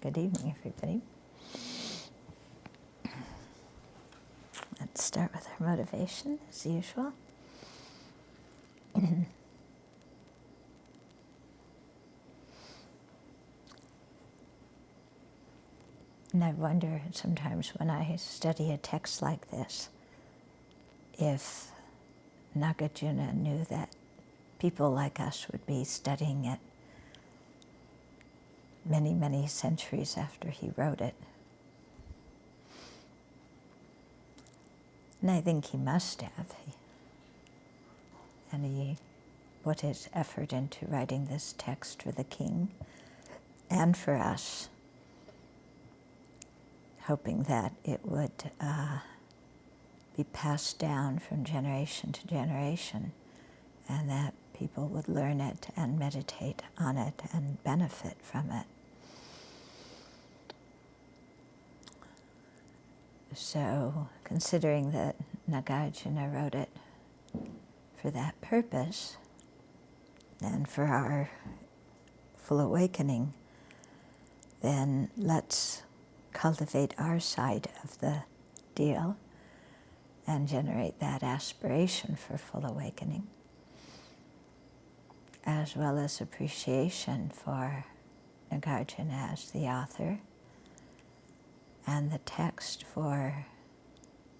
Good evening, everybody. Let's start with our motivation, as usual. And I wonder sometimes when I study a text like this, if Nagarjuna knew that people like us would be studying it many, many centuries after he wrote it. And I think he must have. And he put his effort into writing this text for the king and for us, hoping that it would be passed down from generation to generation, and that people would learn it and meditate on it and benefit from it. So, considering that Nagarjuna wrote it for that purpose, and for our full awakening, then let's cultivate our side of the deal and generate that aspiration for full awakening, as well as appreciation for Nagarjuna as the author, and the text for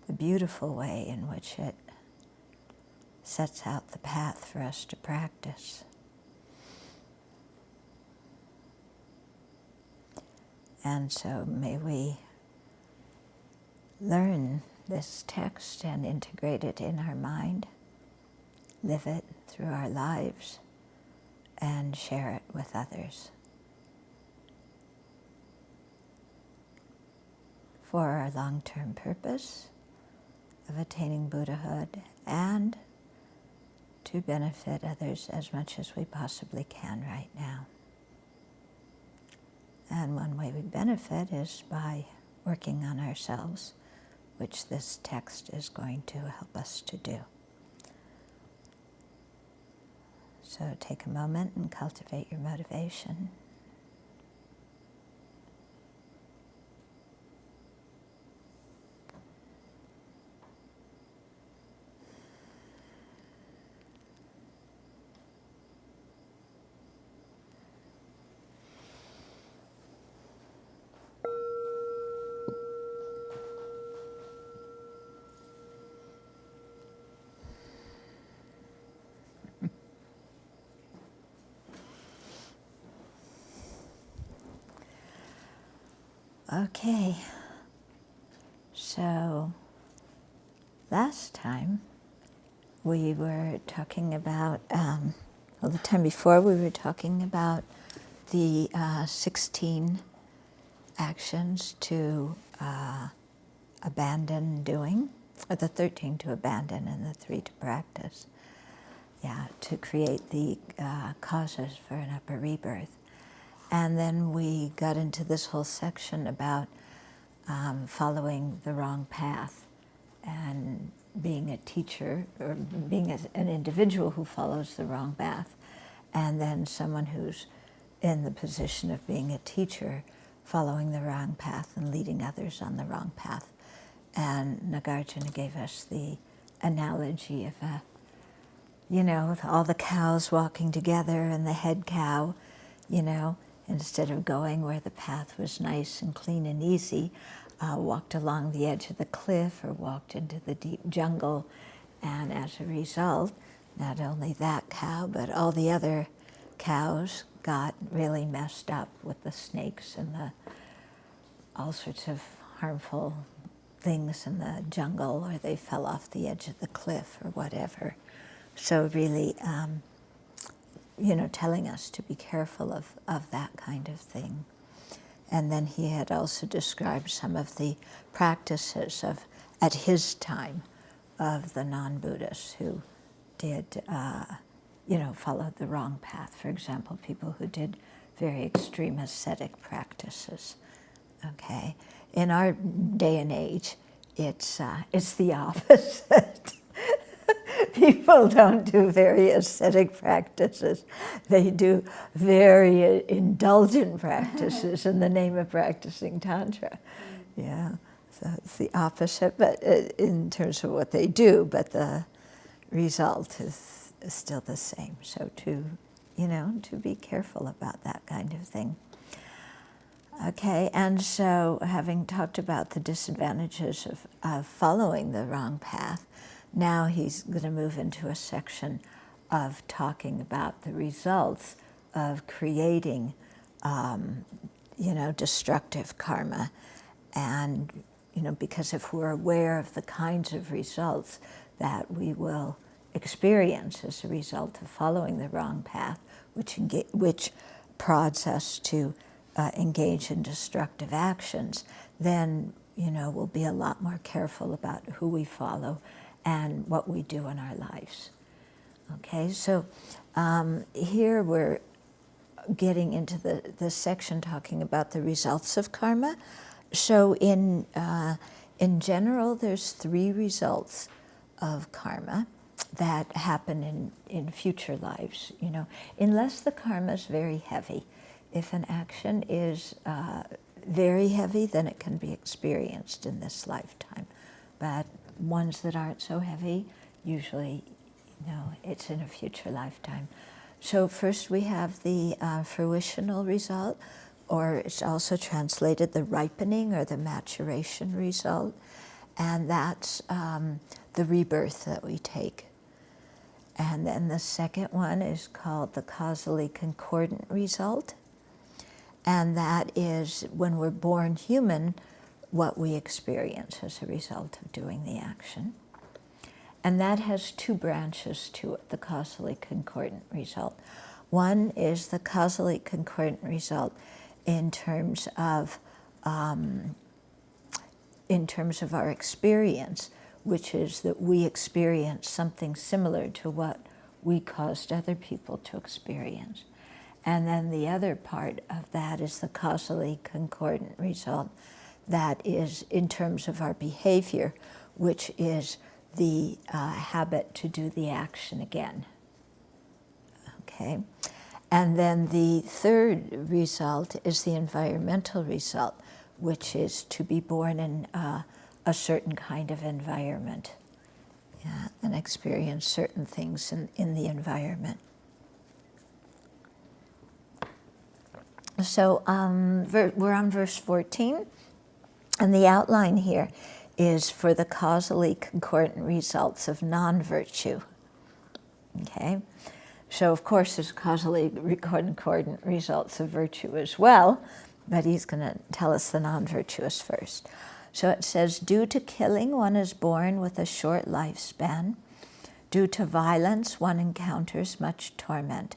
the beautiful way in which it sets out the path for us to practice. And so may we learn this text and integrate it in our mind, live it through our lives, and share it with others. For our long-term purpose of attaining Buddhahood and to benefit others as much as we possibly can right now. And one way we benefit is by working on ourselves, which this text is going to help us to do. So take a moment and cultivate your motivation. Okay, so last time we were talking about, the time before we were talking about the 16 actions to abandon doing, or the 13 to abandon and the 3 to practice. Yeah, to create the causes for an upper rebirth. And then we got into this whole section about following the wrong path and being a teacher, or being an individual who follows the wrong path, and then someone who's in the position of being a teacher following the wrong path and leading others on the wrong path. And Nagarjuna gave us the analogy of with all the cows walking together and the head cow, instead of going where the path was nice and clean and easy, walked along the edge of the cliff or walked into the deep jungle. And as a result, not only that cow, but all the other cows got really messed up with the snakes and all sorts of harmful things in the jungle, or they fell off the edge of the cliff or whatever. So really, telling us to be careful of that kind of thing. And then he had also described some of the practices at his time, of the non-Buddhists who did, followed the wrong path. For example, people who did very extreme ascetic practices. Okay, in our day and age, it's the opposite. people don't do very ascetic practices. They do very indulgent practices in the name of practicing Tantra. Yeah, so it's the opposite, but in terms of what they do, but the result is still the same. So to be careful about that kind of thing. Okay, and so having talked about the disadvantages of following the wrong path, now he's going to move into a section of talking about the results of creating, destructive karma. And, because if we're aware of the kinds of results that we will experience as a result of following the wrong path, which prods us to engage in destructive actions, then, we'll be a lot more careful about who we follow and what we do in our lives. Okay, so here we're getting into the section talking about the results of karma. So in general, there's 3 results of karma that happen in future lives, unless the karma is very heavy. If an action is very heavy, then it can be experienced in this lifetime. But ones that aren't so heavy, usually, it's in a future lifetime. So first we have the fruitional result, or it's also translated the ripening or the maturation result, and that's the rebirth that we take. And then the second one is called the causally concordant result, and that is when we're born human, what we experience as a result of doing the action. And that has 2 branches to it, the causally concordant result. One is the causally concordant result in terms of our experience, which is that we experience something similar to what we caused other people to experience. And then the other part of that is the causally concordant result, that is in terms of our behavior, which is the habit to do the action again. Okay, and then the third result is the environmental result, which is to be born in a certain kind of environment, and experience certain things in the environment. So we're on verse 14, and the outline here is for the causally concordant results of non-virtue. Okay, so of course there's causally concordant results of virtue as well, but he's going to tell us the non-virtuous first. So it says, due to killing, one is born with a short lifespan. Due to violence, one encounters much torment.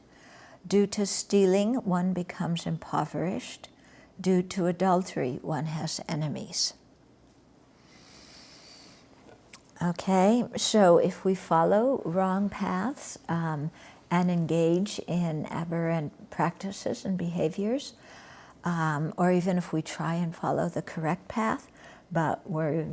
Due to stealing, one becomes impoverished. Due to adultery, one has enemies. Okay, so if we follow wrong paths and engage in aberrant practices and behaviors, or even if we try and follow the correct path, but we're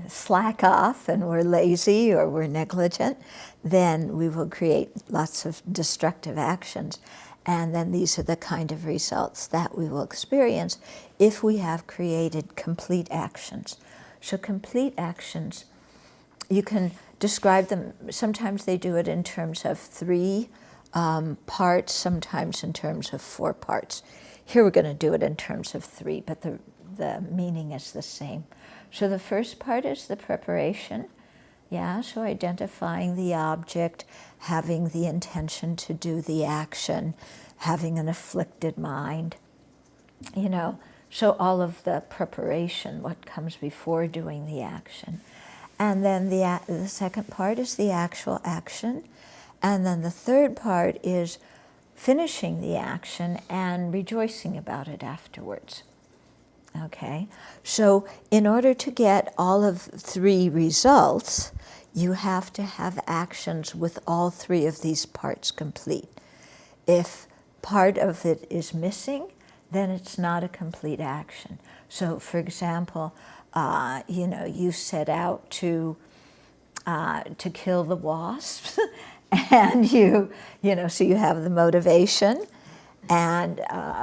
slack off and we're lazy or we're negligent, then we will create lots of destructive actions. And then these are the kind of results that we will experience if we have created complete actions. So complete actions, you can describe them, sometimes they do it in terms of 3 parts, sometimes in terms of 4 parts. Here we're going to do it in terms of 3, but the meaning is the same. So the first part is the preparation. So identifying the object, having the intention to do the action, having an afflicted mind, so all of the preparation, what comes before doing the action. And then the second part is the actual action. And then the third part is finishing the action and rejoicing about it afterwards. Okay, so in order to get all of 3 results, you have to have actions with all 3 of these parts complete. If part of it is missing, then it's not a complete action. So for example, you set out to to kill the wasps, and so you have the motivation, and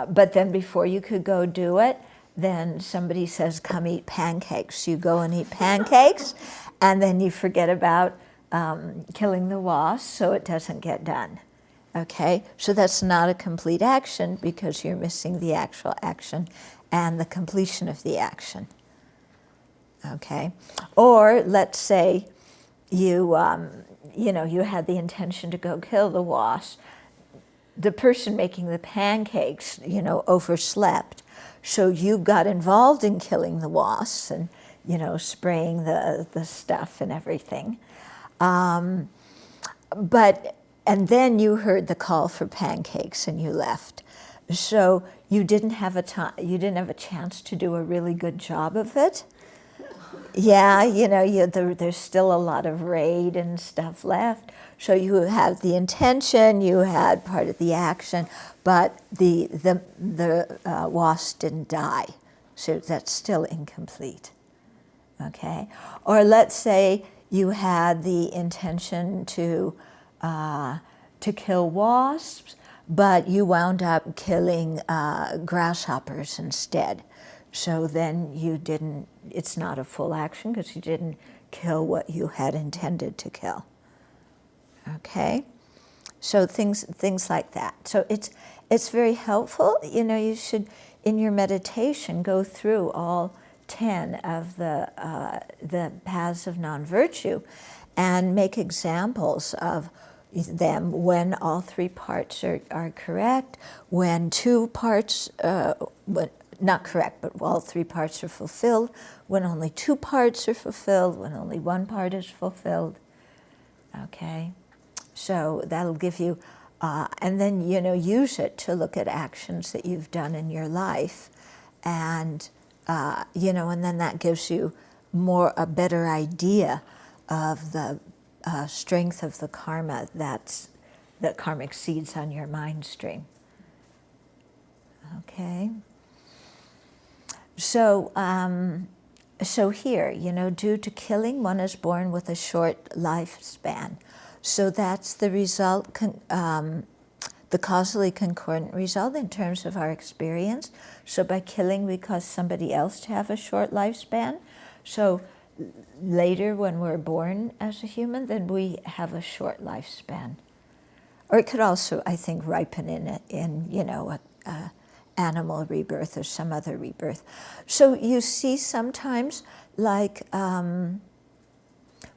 but then before you could go do it, then somebody says, "Come eat pancakes." You go and eat pancakes, and then you forget about killing the wasp, so it doesn't get done. Okay, so that's not a complete action because you're missing the actual action and the completion of the action. Okay, or let's say you had the intention to go kill the wasp. The person making the pancakes, overslept, so you got involved in killing the wasps and spraying the stuff and everything, and then you heard the call for pancakes and you left. So you didn't have a chance to do a really good job of it. Yeah, there's still a lot of raid and stuff left. So you have the intention, you had part of the action, but the wasp didn't die. So that's still incomplete. Okay? Or let's say you had the intention to kill wasps, but you wound up killing grasshoppers instead. So then it's not a full action because you didn't kill what you had intended to kill. Okay? So things like that. So it's very helpful. You should, in your meditation, go through all 10 of the paths of non-virtue and make examples of them when all 3 parts are correct, when 2 parts, not correct, but all 3 parts are fulfilled, when only 2 parts are fulfilled, when only 1 part is fulfilled. Okay? So that'll give you, and then, use it to look at actions that you've done in your life. And, and then that gives you a better idea of the strength of the karma that karmic seeds on your mind stream. Okay? So, here, due to killing, one is born with a short lifespan. So that's the result, the causally concordant result in terms of our experience. So by killing, we cause somebody else to have a short lifespan. So later, when we're born as a human, then we have a short lifespan. Or it could also, I think, ripen in animal rebirth or some other rebirth. So you see sometimes, like,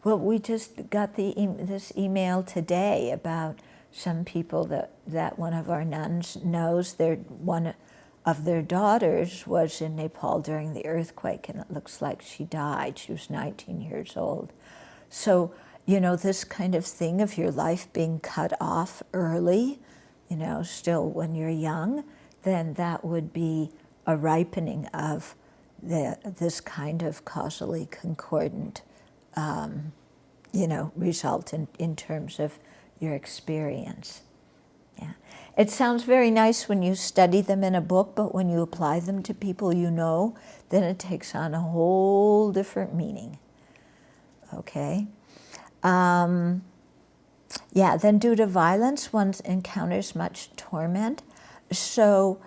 we just got this email today about some people that one of our nuns knows. One of their daughters was in Nepal during the earthquake, and it looks like she died. She was 19 years old. So, this kind of thing of your life being cut off early, still when you're young, then that would be a ripening of this kind of causally concordant, result in terms of your experience. Yeah. It sounds very nice when you study them in a book, but when you apply them to people then it takes on a whole different meaning. Okay? Then due to violence, one encounters much torment. So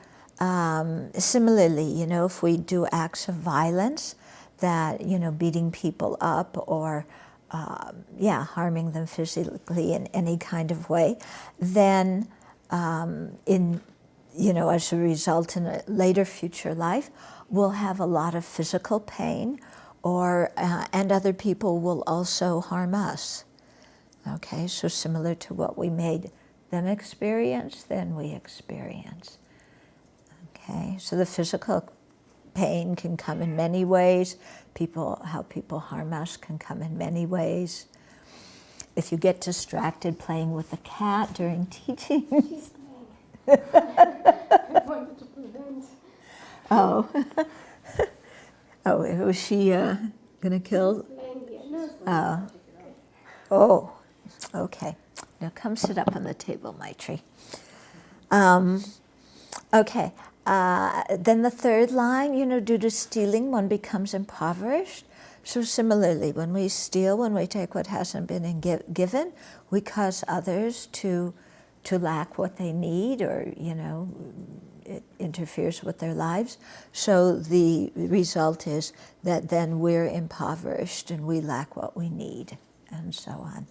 similarly, if we do acts of violence, that, beating people up or harming them physically in any kind of way, then as a result in a later future life, we'll have a lot of physical pain, and other people will also harm us. Okay, so similar to what we made them experience, then we experience. Okay, so the physical pain can come in many ways. How people harm us can come in many ways. If you get distracted playing with the cat during teaching. Oh. Was she gonna kill? Oh, okay. Now come sit up on the table, Maitri. Okay. Then the third line, due to stealing, one becomes impoverished. So similarly, when we steal, when we take what hasn't been given, we cause others to lack what they need, or, you know, it interferes with their lives. So the result is that then we're impoverished and we lack what we need, and so on.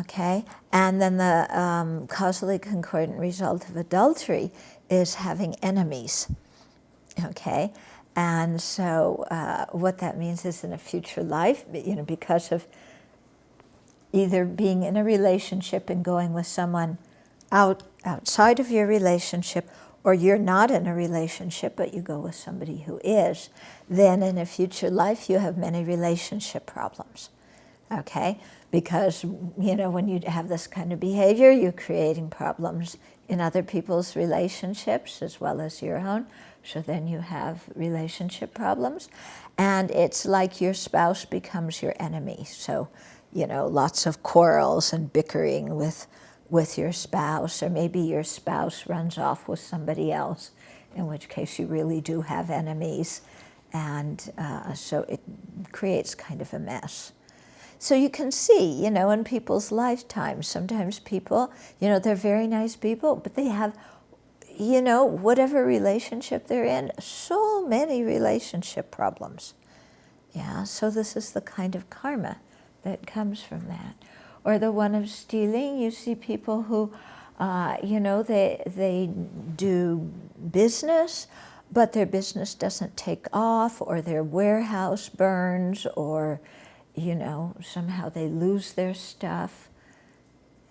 Okay, and then the causally concordant result of adultery is having enemies. Okay, and so what that means is in a future life, you know, because of either being in a relationship and going with someone outside of your relationship, or you're not in a relationship but you go with somebody who is, then in a future life you have many relationship problems. Okay, because, you know, when you have this kind of behavior, you're creating problems in other people's relationships as well as your own. So then you have relationship problems, and it's like your spouse becomes your enemy. So, you know, lots of quarrels and bickering with your spouse, or maybe your spouse runs off with somebody else, in which case you really do have enemies, and so it creates kind of a mess. So you can see, you know, in people's lifetimes, sometimes people, you know, they're very nice people, but they have, you know, whatever relationship they're in, so many relationship problems. Yeah, so this is the kind of karma that comes from that. Or the one of stealing, you see people who, you know, they do business, but their business doesn't take off, or their warehouse burns, or, you know, somehow they lose their stuff.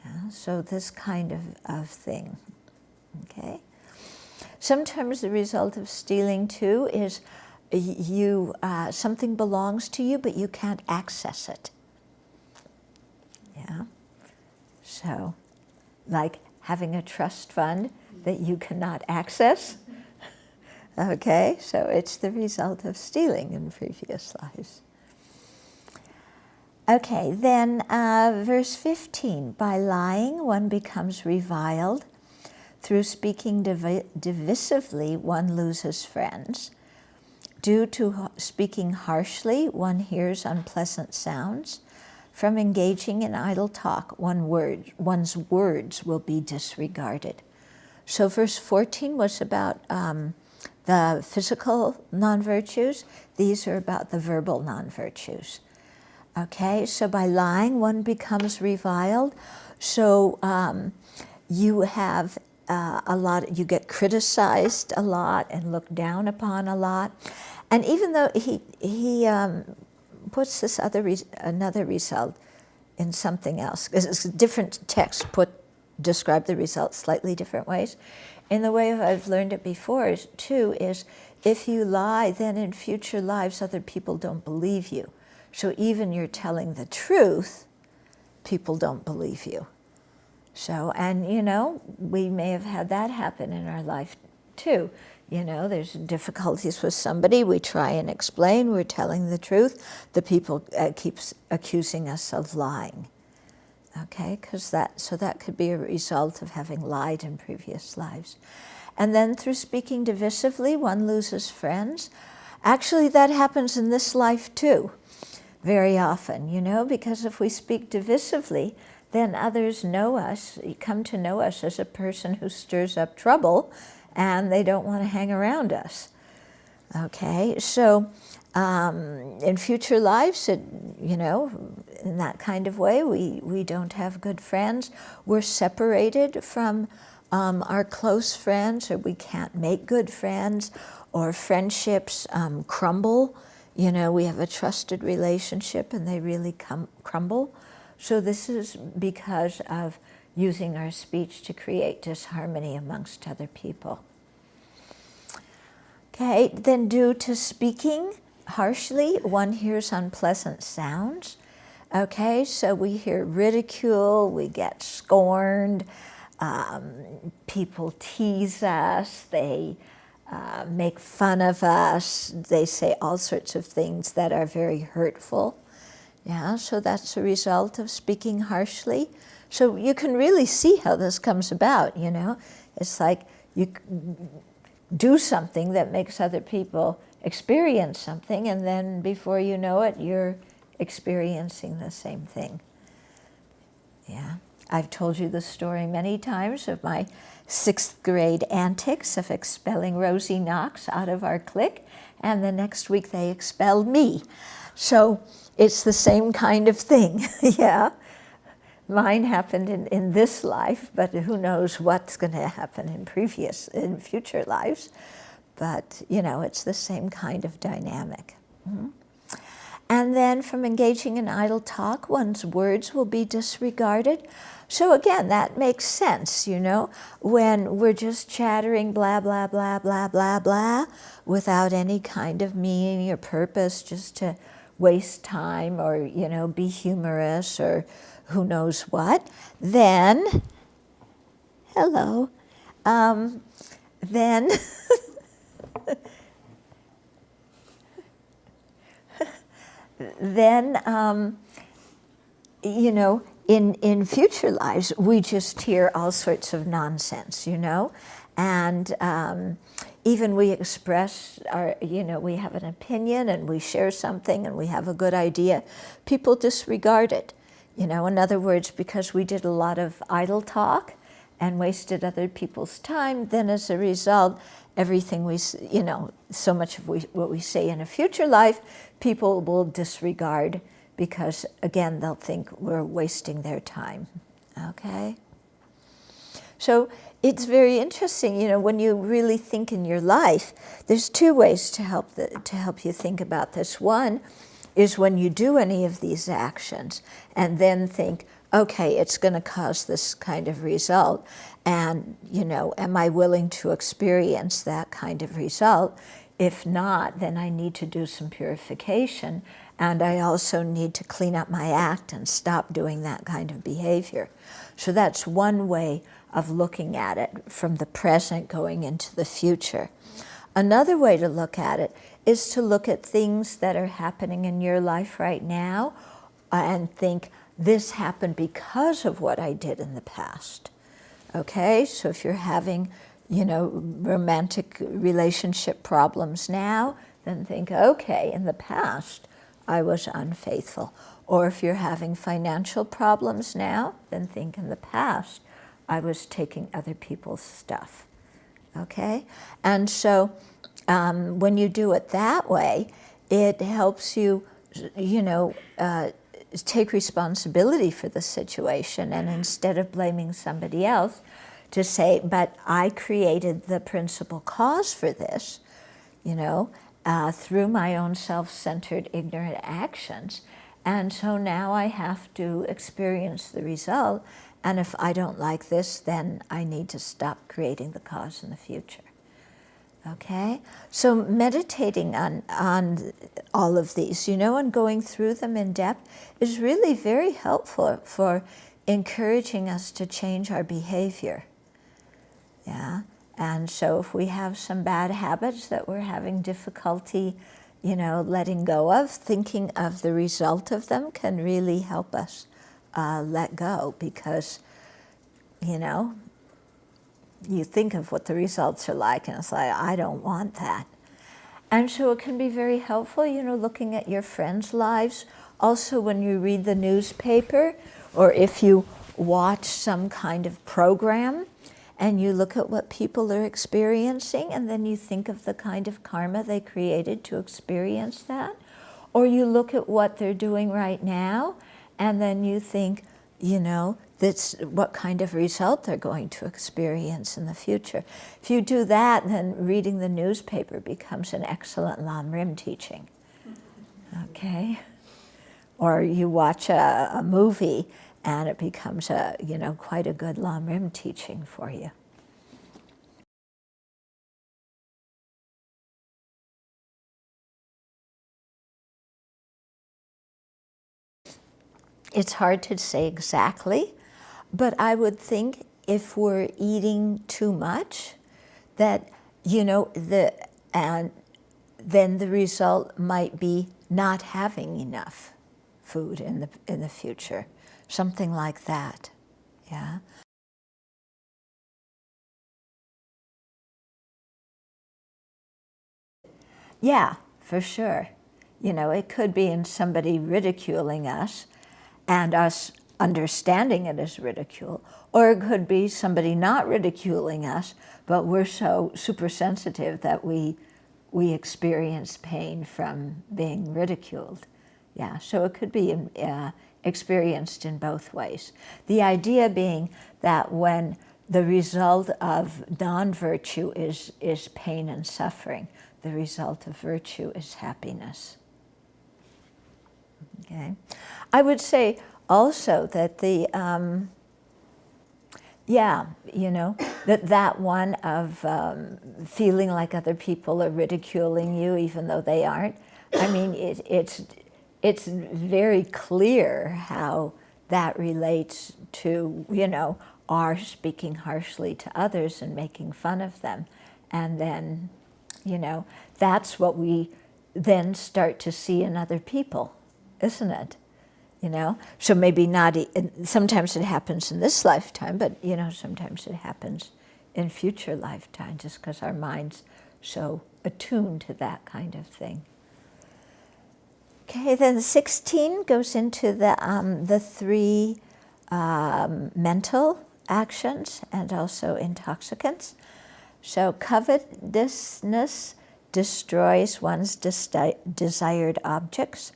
Yeah, so this kind of thing, okay? Sometimes the result of stealing, too, is you something belongs to you, but you can't access it. Yeah, so like having a trust fund that you cannot access. Okay, so it's the result of stealing in previous lives. Okay, then verse 15, by lying one becomes reviled. Through speaking divisively one loses friends. Due to speaking harshly one hears unpleasant sounds. From engaging in idle talk one's words will be disregarded. So verse 14 was about the physical non-virtues. These are about the verbal non-virtues. Okay, so by lying, one becomes reviled. So you have you get criticized a lot and looked down upon a lot. And even though he puts this another result in something else, because it's different texts describe the result slightly different ways. In the way I've learned it before, too, is if you lie, then in future lives other people don't believe you. So even you're telling the truth, people don't believe you. So, and you know, we may have had that happen in our life too. You know, there's difficulties with somebody, we try and explain, we're telling the truth, the people keeps accusing us of lying. Okay, so that could be a result of having lied in previous lives. And then through speaking divisively, one loses friends. Actually, that happens in this life too, very often, you know, because if we speak divisively, then others know us, come to know us as a person who stirs up trouble, and they don't want to hang around us. Okay, so in future lives, you know, in that kind of way, we don't have good friends. We're separated from our close friends, or we can't make good friends, or friendships crumble. You know, we have a trusted relationship and they really crumble. So this is because of using our speech to create disharmony amongst other people. Okay, then due to speaking harshly, one hears unpleasant sounds. Okay, so we hear ridicule, we get scorned, people tease us, they make fun of us, they say all sorts of things that are very hurtful. Yeah, so that's a result of speaking harshly. So you can really see how this comes about, you know. It's like you do something that makes other people experience something, and then before you know it, you're experiencing the same thing. Yeah. I've told you the story many times of my 6th grade antics of expelling Rosie Knox out of our clique, and the next week they expelled me. So it's the same kind of thing, yeah. Mine happened in this life, but who knows what's going to happen in future lives. But, you know, it's the same kind of dynamic. And then from engaging in idle talk, one's words will be disregarded. So again, that makes sense, you know, when we're just chattering blah, blah, blah, blah, blah, blah, without any kind of meaning or purpose, just to waste time or, you know, be humorous or who knows what, then, hello, then then, you know, in future lives, we just hear all sorts of nonsense, you know, and even we express our, you know, we have an opinion and we share something and we have a good idea, people disregard it, you know, in other words, because we did a lot of idle talk and wasted other people's time, then as a result, everything we, you know, so much of what we say in a future life, people will disregard because, again, they'll think we're wasting their time, okay? So it's very interesting, you know, when you really think in your life, there's 2 ways to help you think about this. One is when you do any of these actions and then think, okay, it's going to cause this kind of result, and, you know, am I willing to experience that kind of result? If not, then I need to do some purification, and I also need to clean up my act and stop doing that kind of behavior. So that's one way of looking at it, from the present going into the future. Another way to look at it is to look at things that are happening in your life right now and think, this happened because of what I did in the past. Okay, so if you're having, you know, romantic relationship problems now, then think, okay, in the past, I was unfaithful. Or if you're having financial problems now, then think, in the past, I was taking other people's stuff. Okay, and so when you do it that way, it helps you, you know, take responsibility for the situation, and instead of blaming somebody else, to say, but I created the principal cause for this, you know, through my own self-centered, ignorant actions, and so now I have to experience the result, and if I don't like this, then I need to stop creating the cause in the future. Okay, so meditating on all of these, you know, and going through them in depth is really very helpful for encouraging us to change our behavior. Yeah, and so if we have some bad habits that we're having difficulty, you know, letting go of, thinking of the result of them can really help us let go, because, you know, you think of what the results are like, and it's like, I don't want that. And so it can be very helpful, you know, looking at your friends' lives. Also, when you read the newspaper, or if you watch some kind of program, and you look at what people are experiencing, and then you think of the kind of karma they created to experience that. Or you look at what they're doing right now, and then you think, you know, that's what kind of result they're going to experience in the future. If you do that, then reading the newspaper becomes an excellent Lam-Rim teaching, okay? Or you watch a movie, and it becomes a, you know, quite a good Lam-Rim teaching for you. It's hard to say exactly, but I would think if we're eating too much, that, you know, and then the result might be not having enough food in the future, something like that. Yeah. Yeah, for sure. You know, it could be in somebody ridiculing us and us understanding it as ridicule, or it could be somebody not ridiculing us, but we're so super sensitive that we experience pain from being ridiculed. Yeah, so it could be experienced in both ways. The idea being that when the result of non-virtue is pain and suffering, the result of virtue is happiness. Okay, I would say also that the that one of feeling like other people are ridiculing you even though they aren't. I mean, it's very clear how that relates to, you know, our speaking harshly to others and making fun of them. And then, you know, that's what we then start to see in other people, isn't it? You know, so maybe not, sometimes it happens in this lifetime, but, you know, sometimes it happens in future lifetimes just because our mind's so attuned to that kind of thing. Okay, then 16 goes into the three mental actions and also intoxicants. So covetousness destroys one's desired objects.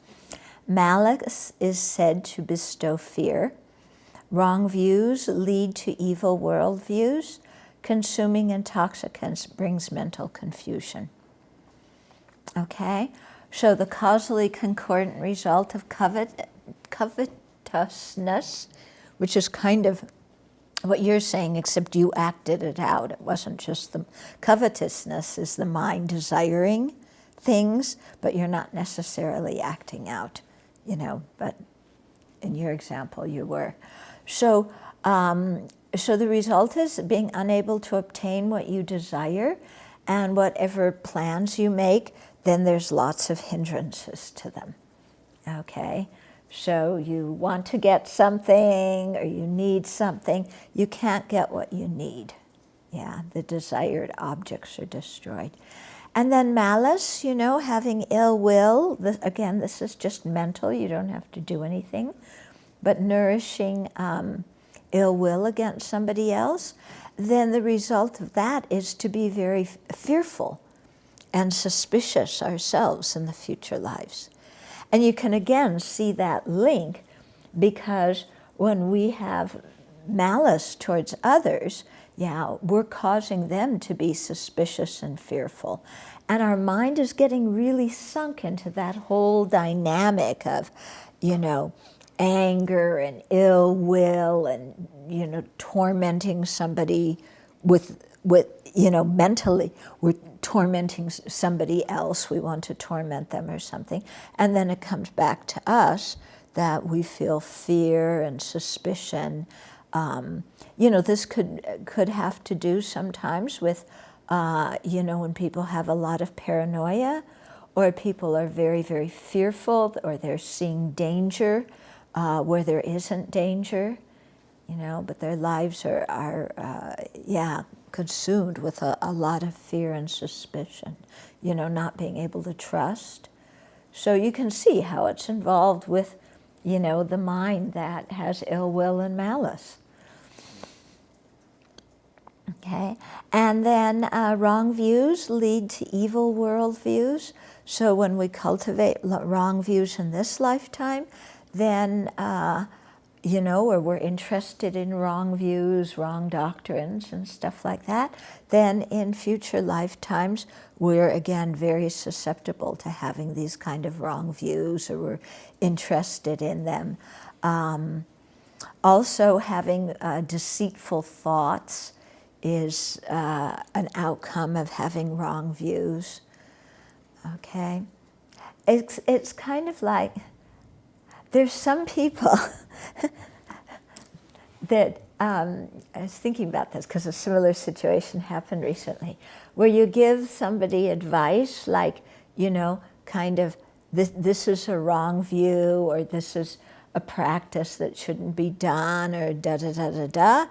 Malice is said to bestow fear. Wrong views lead to evil worldviews. Consuming intoxicants brings mental confusion. Okay, so the causally concordant result of covetousness, which is kind of what you're saying, except you acted it out. It wasn't just the covetousness is the mind desiring things, but you're not necessarily acting out, you know, but in your example you were. So, so the result is being unable to obtain what you desire, and whatever plans you make, then there's lots of hindrances to them, okay? So you want to get something or you need something, you can't get what you need. Yeah, the desired objects are destroyed. And then malice, you know, having ill will, again, this is just mental, you don't have to do anything, but nourishing ill will against somebody else, then the result of that is to be very fearful and suspicious ourselves in the future lives. And you can again see that link, because when we have malice towards others, yeah, we're causing them to be suspicious and fearful. And our mind is getting really sunk into that whole dynamic of, you know, anger and ill will and, you know, tormenting somebody with you know, mentally, we're tormenting somebody else, we want to torment them or something, and then it comes back to us that we feel fear and suspicion. You know, this could have to do sometimes with, you know, when people have a lot of paranoia, or people are very, very fearful, or they're seeing danger where there isn't danger, you know, but their lives are consumed with a lot of fear and suspicion, you know, not being able to trust. So you can see how it's involved with, you know, the mind that has ill will and malice. Okay, and then wrong views lead to evil worldviews. So when we cultivate wrong views in this lifetime, then you know, or we're interested in wrong views, wrong doctrines and stuff like that, then in future lifetimes, we're again very susceptible to having these kind of wrong views, or we're interested in them. Also, having deceitful thoughts is an outcome of having wrong views. Okay, it's kind of like, there's some people that, I was thinking about this because a similar situation happened recently, where you give somebody advice like, you know, kind of, this is a wrong view, or this is a practice that shouldn't be done, or da-da-da-da-da,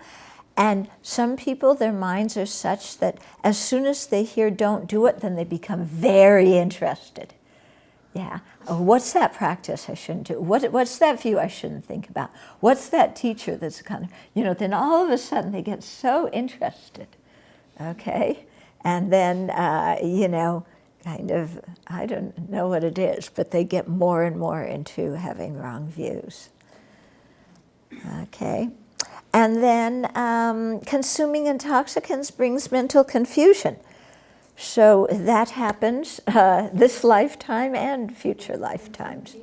And some people, their minds are such that as soon as they hear don't do it, then they become very interested. Yeah. Oh, what's that practice I shouldn't do? What's that view I shouldn't think about? What's that teacher that's kind of, then all of a sudden they get so interested. Okay? And then, kind of, I don't know what it is, but they get more and more into having wrong views. Okay? And then consuming intoxicants brings mental confusion. So that happens this lifetime and future lifetimes.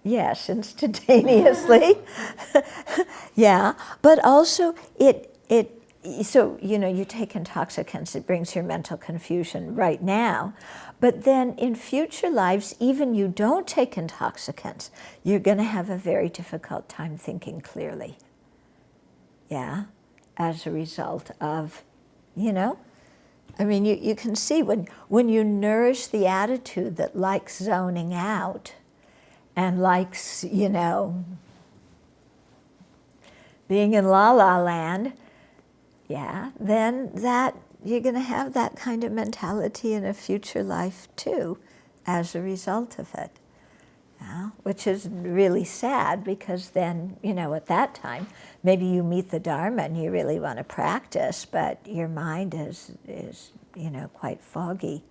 Yes, instantaneously. Yeah, but also you take intoxicants, it brings your mental confusion right now. But then in future lives, even you don't take intoxicants, you're going to have a very difficult time thinking clearly. Yeah, as a result of, you can see when you nourish the attitude that likes zoning out and likes, being in la-la land, yeah, then that you're going to have that kind of mentality in a future life too as a result of it. Yeah, which is really sad because then, at that time, maybe you meet the Dharma and you really want to practice, but your mind is quite foggy.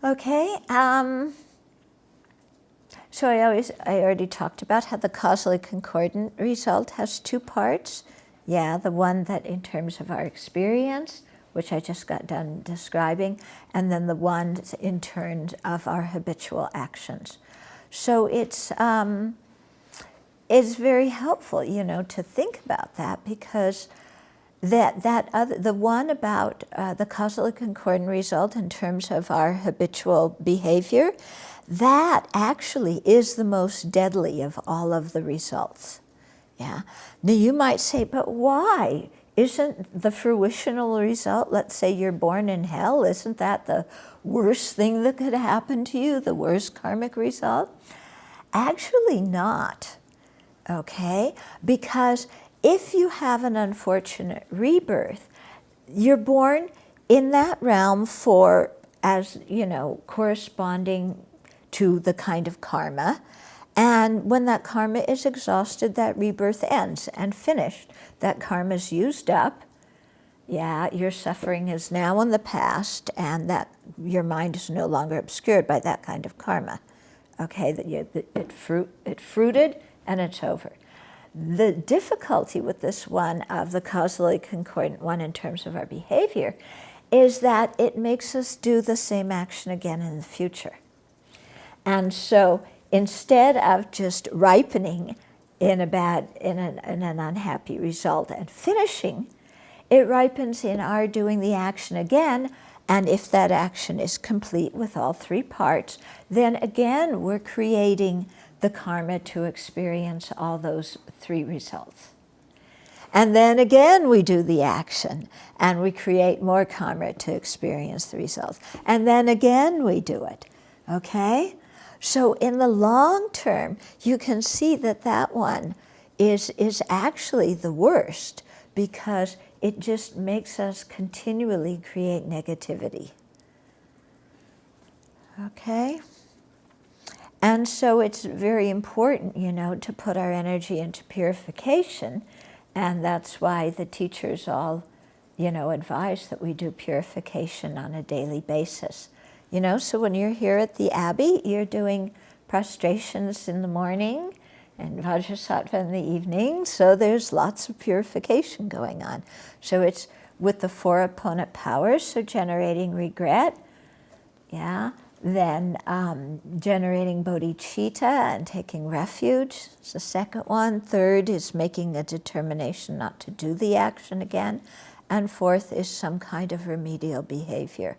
Okay, so I already talked about how the causally concordant result has two parts. Yeah, the one that in terms of our experience, which I just got done describing, and then the one in terms of our habitual actions. So it's very helpful, to think about that, because the one about the causally concordant result in terms of our habitual behavior, that actually is the most deadly of all of the results. Yeah. Now you might say, but why? Isn't the fruitional result, let's say you're born in hell, isn't that the worst thing that could happen to you, the worst karmic result? Actually not, okay? Because if you have an unfortunate rebirth, you're born in that realm corresponding to the kind of karma. And when that karma is exhausted, that rebirth ends and finished. That karma is used up. Yeah, your suffering is now in the past, and that your mind is no longer obscured by that kind of karma. Okay, it fruited and it's over. The difficulty with this one of the causally concordant one in terms of our behavior is that it makes us do the same action again in the future. And so instead of just ripening in an unhappy result and finishing, it ripens in our doing the action again, and if that action is complete with all three parts, then again we're creating the karma to experience all those three results. And then again we do the action, and we create more karma to experience the results. And then again we do it, okay? So in the long term, you can see that one is actually the worst, because it just makes us continually create negativity. Okay? And so it's very important, to put our energy into purification, and that's why the teachers all, advise that we do purification on a daily basis. So when you're here at the Abbey, you're doing prostrations in the morning and Vajrasattva in the evening, so there's lots of purification going on. So it's with the four opponent powers, so generating regret, yeah, then generating bodhicitta and taking refuge is the second one. Third is making a determination not to do the action again. And fourth is some kind of remedial behavior.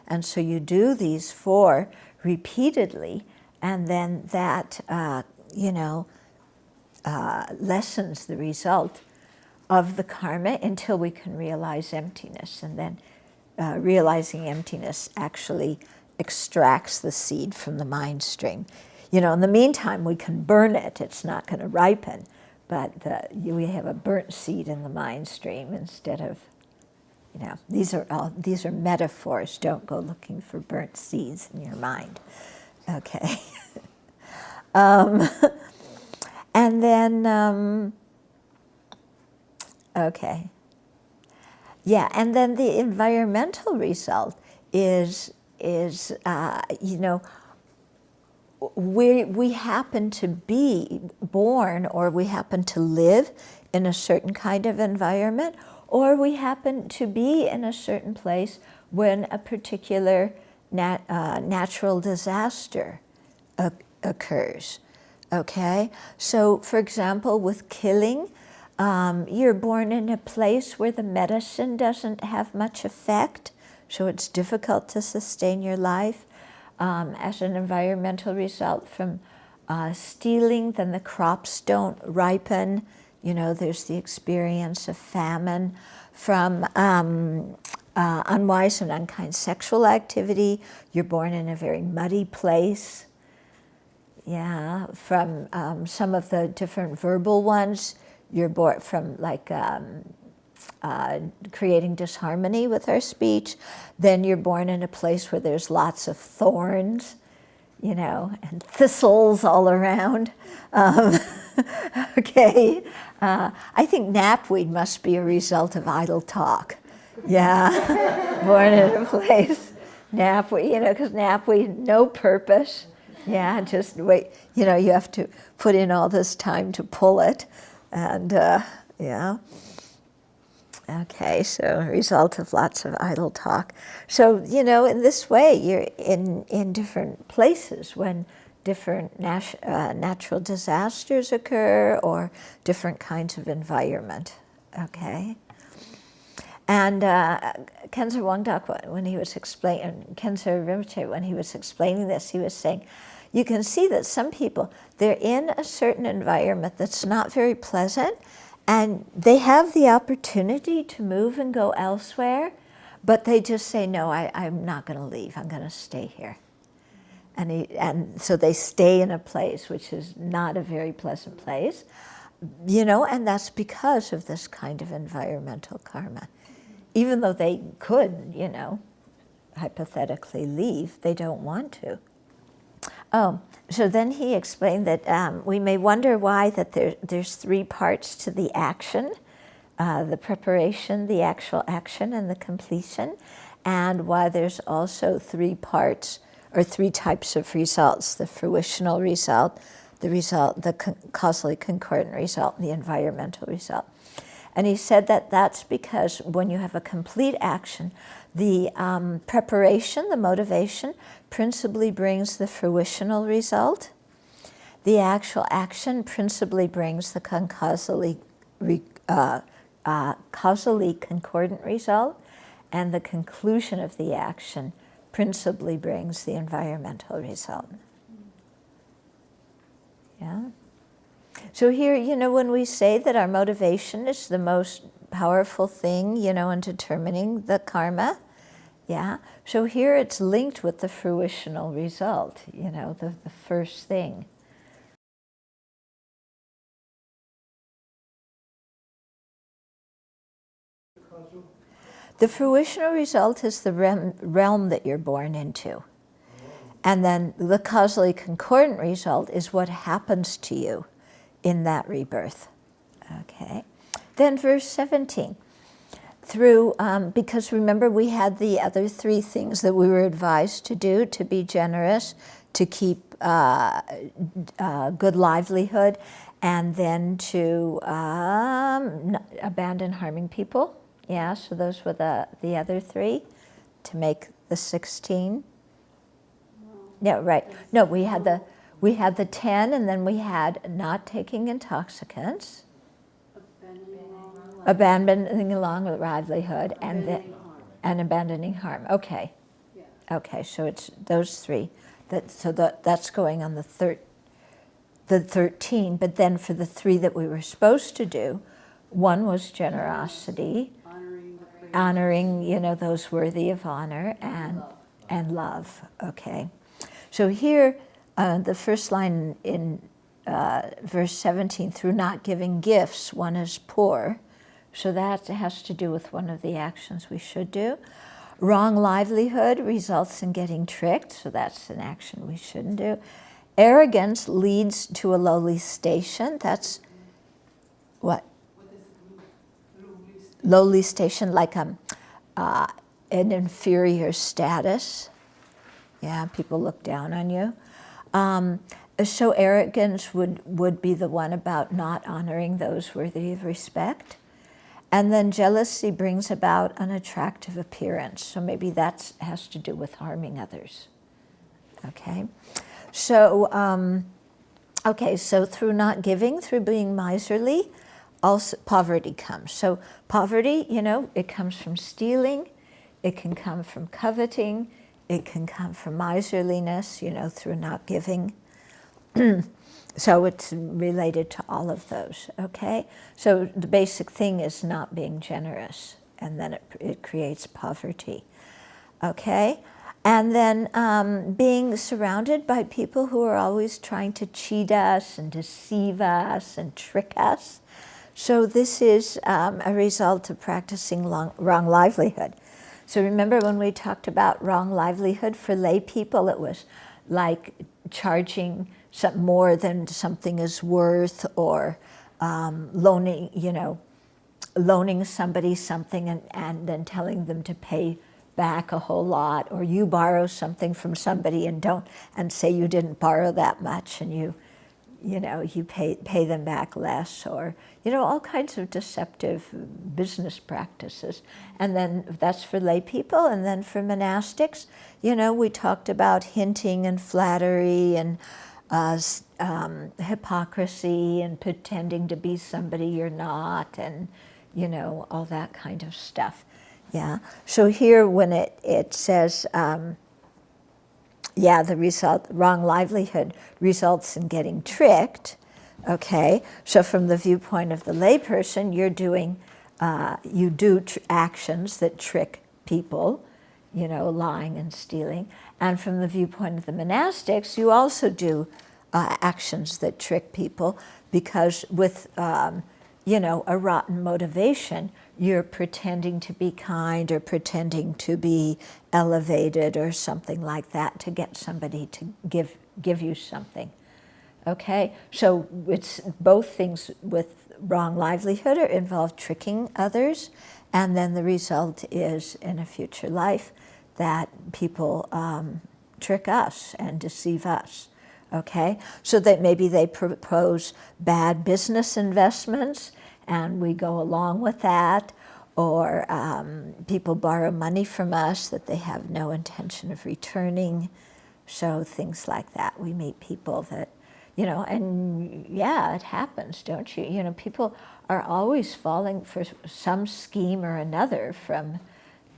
And so you do these four repeatedly, and then that, lessens the result of the karma until we can realize emptiness. And then realizing emptiness actually extracts the seed from the mind stream. In the meantime, we can burn it. It's not going to ripen. but we have a burnt seed in the mind stream instead of, these are metaphors. Don't go looking for burnt seeds in your mind. Okay. And then, okay. Yeah, and then the environmental result is we happen to be born, or we happen to live in a certain kind of environment, or we happen to be in a certain place when a particular natural disaster occurs. Okay? So, for example, with killing, you're born in a place where the medicine doesn't have much effect, so it's difficult to sustain your life. As an environmental result from stealing, then the crops don't ripen. There's the experience of famine. From unwise and unkind sexual activity, you're born in a very muddy place. Yeah, from some of the different verbal ones, you're born from creating disharmony with our speech. Then you're born in a place where there's lots of thorns, and thistles all around. Okay. I think knapweed must be a result of idle talk. Yeah. Born in a place, knapweed, because knapweed, no purpose. Yeah, just wait. You have to put in all this time to pull it. And, yeah. Okay, so result of lots of idle talk. So, in this way, you're in different places when different natural disasters occur, or different kinds of environment. Okay? And Khenzo Wangdak, when he was Khenzo Rinpoche, when he was explaining this, he was saying, you can see that some people, they're in a certain environment that's not very pleasant, and they have the opportunity to move and go elsewhere, but they just say, no, I'm not going to leave. I'm going to stay here. And so they stay in a place which is not a very pleasant place, and that's because of this kind of environmental karma. Even though they could, hypothetically leave, they don't want to. Oh, so then he explained that we may wonder why that there's three parts to the action, the preparation, the actual action, and the completion, and why there's also three parts or three types of results: the fruitional result, the causally concordant result, and the environmental result. And he said that that's because when you have a complete action, the preparation, the motivation, principally brings the fruitional result. The actual action principally brings the causally concordant result, and the conclusion of the action principally brings the environmental result. Yeah? So here, when we say that our motivation is the most powerful thing, in determining the karma, yeah. So here it's linked with the fruitional result, the first thing. The fruitional result is the realm that you're born into. And then the causally concordant result is what happens to you in that rebirth. Okay. Then verse 17. Because remember we had the other three things that we were advised to do: to be generous, to keep good livelihood, and then to abandon harming people. Yeah, so those were the other three to make the 16. Yeah, right. No, we had the 10, and then we had not taking intoxicants, abandoning along with livelihood, and abandoning harm. Okay. Yeah. Okay, so it's those three. That's going on the 13. But then for the three that we were supposed to do, one was generosity, honoring those worthy of honor, and love. Okay. So here, the first line in verse 17, through not giving gifts, one is poor. So that has to do with one of the actions we should do. Wrong livelihood results in getting tricked, so that's an action we shouldn't do. Arrogance leads to a lowly station. That's what? What is lowly station? Lowly station, like an inferior status. Yeah, people look down on you. So arrogance would be the one about not honoring those worthy of respect. And then jealousy brings about an attractive appearance. So maybe that has to do with harming others. Okay? So, so through not giving, through being miserly, also poverty comes. So poverty, it comes from stealing. It can come from coveting. It can come from miserliness, through not giving. So it's related to all of those, okay? So the basic thing is not being generous, and then it creates poverty, okay? And then being surrounded by people who are always trying to cheat us and deceive us and trick us. So this is a result of practicing wrong livelihood. So remember when we talked about wrong livelihood for lay people, it was like charging more than something is worth, or loaning somebody something and then telling them to pay back a whole lot, or you borrow something from somebody and say you didn't borrow that much, and you pay them back less, or all kinds of deceptive business practices. And then that's for lay people. And then for monastics, we talked about hinting and flattery and hypocrisy and pretending to be somebody you're not, and all that kind of stuff. Yeah. So here when it says the result, wrong livelihood results in getting tricked. Okay, so from the viewpoint of the layperson, you're doing, you do actions that trick people, lying and stealing. And from the viewpoint of the monastics, you also do actions that trick people, because with, a rotten motivation, you're pretending to be kind or pretending to be elevated or something like that to get somebody to give you something. Okay, so it's both things with wrong livelihood involve tricking others, and then the result is in a future life that people trick us and deceive us. Okay, so that maybe they propose bad business investments and we go along with that, or people borrow money from us that they have no intention of returning. So things like that. We meet people that, and yeah, it happens, don't you? People are always falling for some scheme or another from,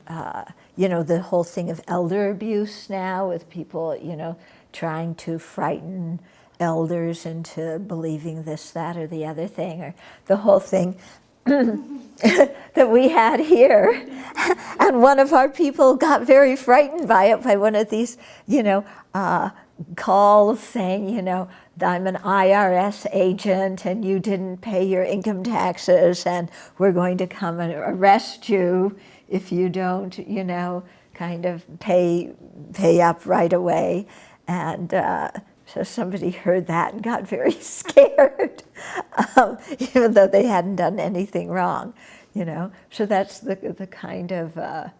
the whole thing of elder abuse now, with people, trying to frighten elders into believing this, that, or the other thing, or the whole thing that we had here. And one of our people got very frightened by it, by one of these, calls saying, I'm an IRS agent and you didn't pay your income taxes and we're going to come and arrest you if you don't, kind of pay up right away. And so somebody heard that and got very scared, even though they hadn't done anything wrong, So that's the kind of,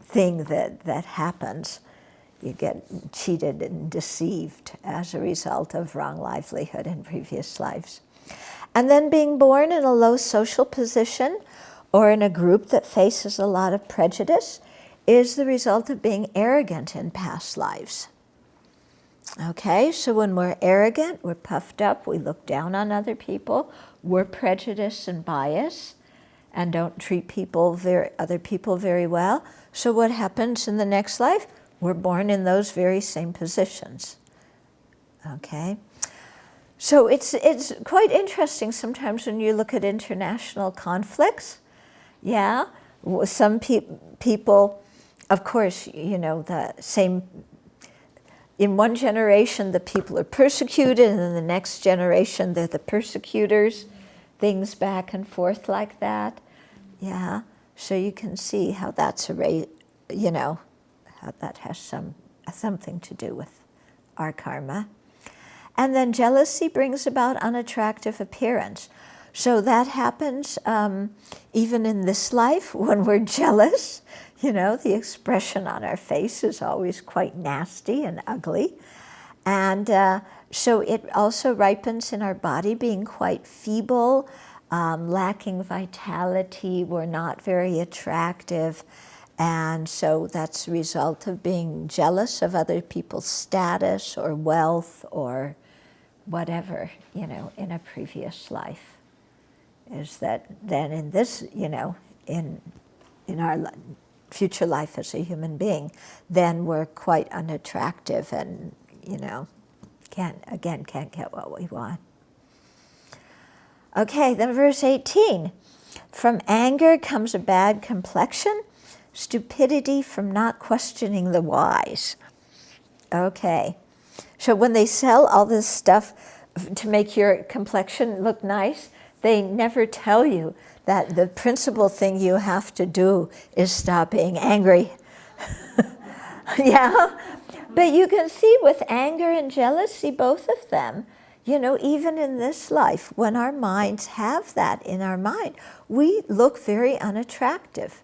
thing that happens. You get cheated and deceived as a result of wrong livelihood in previous lives. And then being born in a low social position or in a group that faces a lot of prejudice is the result of being arrogant in past lives. Okay, so when we're arrogant, we're puffed up, we look down on other people, we're prejudiced and biased, and don't treat other people very well. So what happens in the next life? We're born in those very same positions. Okay, so it's quite interesting sometimes when you look at international conflicts. Yeah, some people, of course, the same in one generation the people are persecuted, and in the next generation they're the persecutors, things back and forth like that. Yeah, so you can see how that's you know, how that has something to do with our karma. And then jealousy brings about unattractive appearance. So that happens even in this life when we're jealous. You know, the expression on our face is always quite nasty and ugly. And so it also ripens in our body, being quite feeble, lacking vitality. We're not very attractive. And so that's a result of being jealous of other people's status or wealth or whatever, you know, in a previous life. Is that then in this, you know, in our future life as a human being, then we're quite unattractive and, you know, can't get what we want. Okay, then verse 18. From anger comes a bad complexion, stupidity from not questioning the wise. Okay, so when they sell all this stuff to make your complexion look nice, they never tell you that the principal thing you have to do is stop being angry. Yeah, but you can see with anger and jealousy, both of them, you know, even in this life, when our minds have that in our mind, we look very unattractive.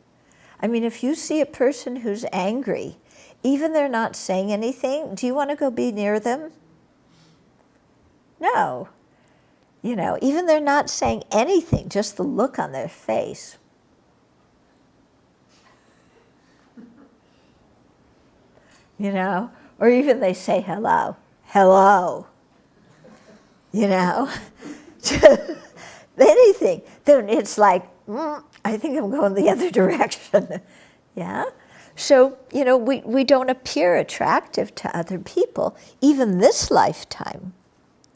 I mean, if you see a person who's angry, even they're not saying anything, do you want to go be near them? No. You know, even they're not saying anything, just the look on their face. You know, or even they say hello, hello. You know, anything. Then it's like, I think I'm going the other direction. Yeah? So, you know, we don't appear attractive to other people, even this lifetime,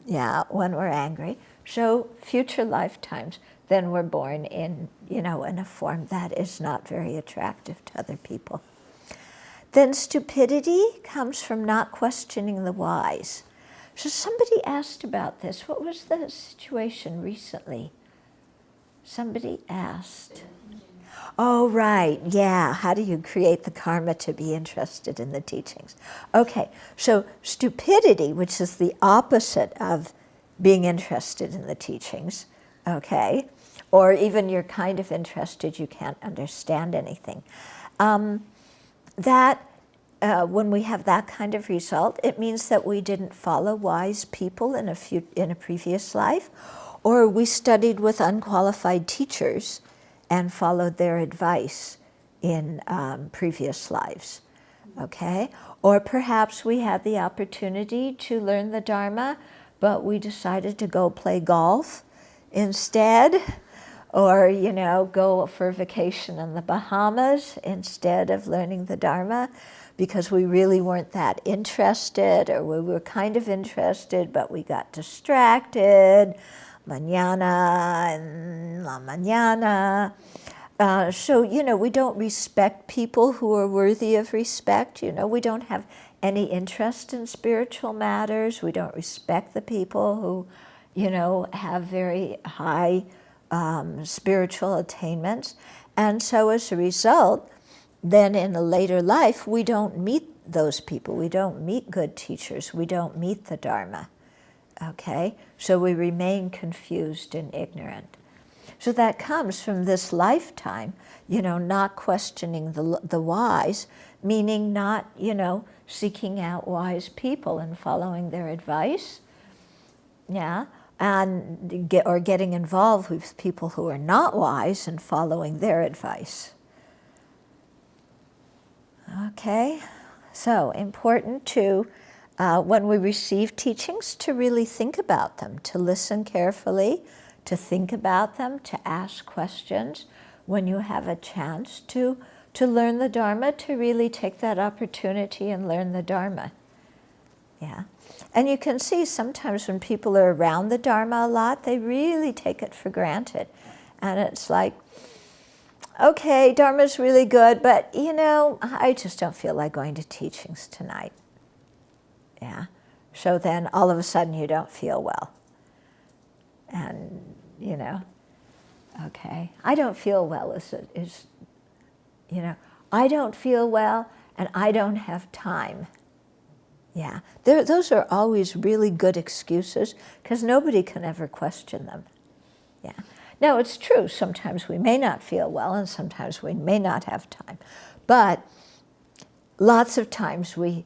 yeah, when we're angry. So future lifetimes, then we're born in, you know, in a form that is not very attractive to other people. Then stupidity comes from not questioning the wise. So somebody asked about this. What was the situation recently? Somebody asked. Oh, right, yeah. How do you create the karma to be interested in the teachings? Okay, so stupidity, which is the opposite of being interested in the teachings, okay, or even you're kind of interested, you can't understand anything. When we have that kind of result, it means that we didn't follow wise people in a previous life, or we studied with unqualified teachers and followed their advice in previous lives, okay? Or perhaps we had the opportunity to learn the Dharma, but we decided to go play golf instead, or, you know, go for a vacation in the Bahamas instead of learning the Dharma, because we really weren't that interested, or we were kind of interested, but we got distracted, mañana and la mañana. So, you know, we don't respect people who are worthy of respect. You know, we don't have any interest in spiritual matters. We don't respect the people who, you know, have very high spiritual attainments. And so as a result, then in a later life, we don't meet those people. We don't meet good teachers. We don't meet the Dharma. Okay? So we remain confused and ignorant. So that comes from this lifetime, you know, not questioning the wise, meaning not, you know, seeking out wise people and following their advice, yeah, and getting involved with people who are not wise and following their advice. Okay, so important to, when we receive teachings, to really think about them, to listen carefully, to think about them, to ask questions. When you have a chance to learn the Dharma, to really take that opportunity and learn the Dharma. Yeah. And you can see sometimes when people are around the Dharma a lot, they really take it for granted. And it's like, okay, Dharma's really good, but, you know, I just don't feel like going to teachings tonight. Yeah. So then all of a sudden you don't feel well. And, you know, okay, I don't feel well is, you know, I don't feel well and I don't have time. Yeah, those are always really good excuses because nobody can ever question them. Yeah. Now, it's true, sometimes we may not feel well and sometimes we may not have time. But lots of times we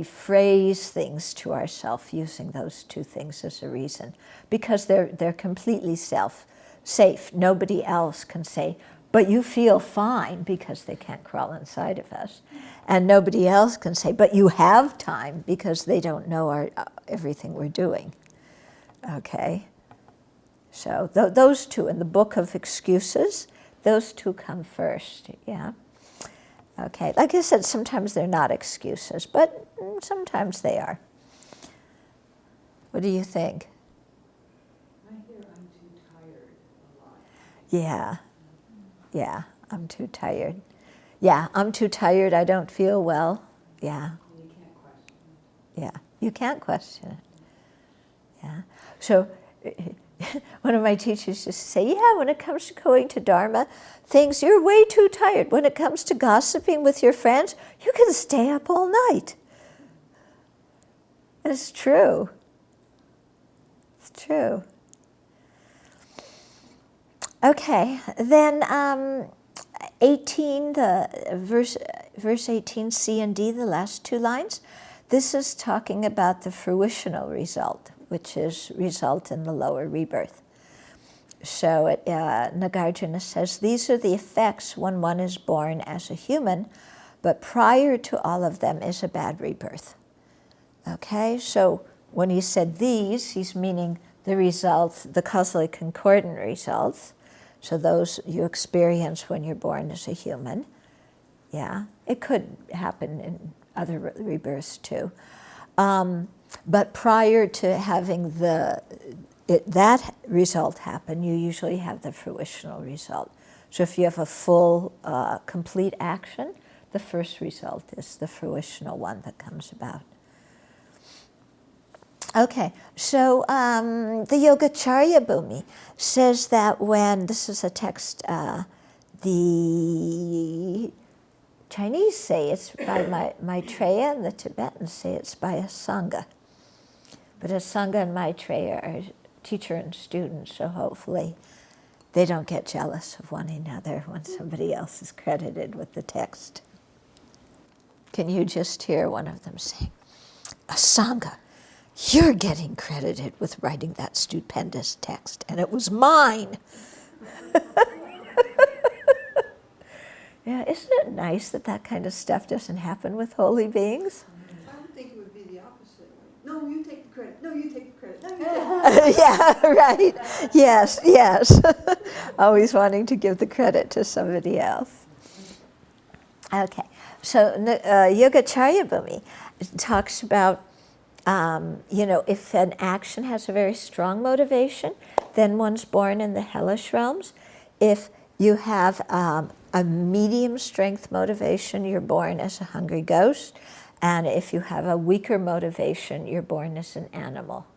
phrase things to ourselves using those two things as a reason because they're completely safe. Nobody else can say, but you feel fine, because they can't crawl inside of us. And nobody else can say, but you have time, because they don't know everything we're doing. Okay? So those two, in the book of excuses, those two come first, yeah? Okay, like I said, sometimes they're not excuses, but sometimes they are. What do you think? I hear I'm too tired a lot. Yeah. Yeah, I'm too tired. Yeah, I'm too tired, I don't feel well. Yeah. You can't question it. Yeah, you can't question it. Yeah. So one of my teachers used to say, yeah, when it comes to going to Dharma things, you're way too tired. When it comes to gossiping with your friends, you can stay up all night. It's true. It's true. Okay, then 18, verse 18, C and D, the last two lines. This is talking about the fruitional result, which is result in the lower rebirth. So Nagarjuna says, these are the effects when one is born as a human, but prior to all of them is a bad rebirth. Okay, so when he said these, he's meaning the results, the causally concordant results. So those you experience when you're born as a human. Yeah, it could happen in other rebirths too. But prior to having that result happen, you usually have the fruitional result. So if you have a full, complete action, the first result is the fruitional one that comes about. Okay, so the Yogacarya Bhumi says that when, this is a text, the Chinese say it's by Maitreya and the Tibetans say it's by a Sangha. But a Sangha and Maitreya are teacher and student, so hopefully they don't get jealous of one another when somebody else is credited with the text. Can you just hear one of them saying, a Sangha, you're getting credited with writing that stupendous text, and it was mine. Yeah, isn't it nice that that kind of stuff doesn't happen with holy beings? I would think it would be the opposite. No, you take the credit. No, you take the credit. No, you take the credit. Yeah, right. Yes, yes. Always wanting to give the credit to somebody else. Okay, so Yogacarya Bhumi talks about if an action has a very strong motivation, then one's born in the hellish realms. If you have a medium strength motivation, you're born as a hungry ghost. And if you have a weaker motivation, you're born as an animal.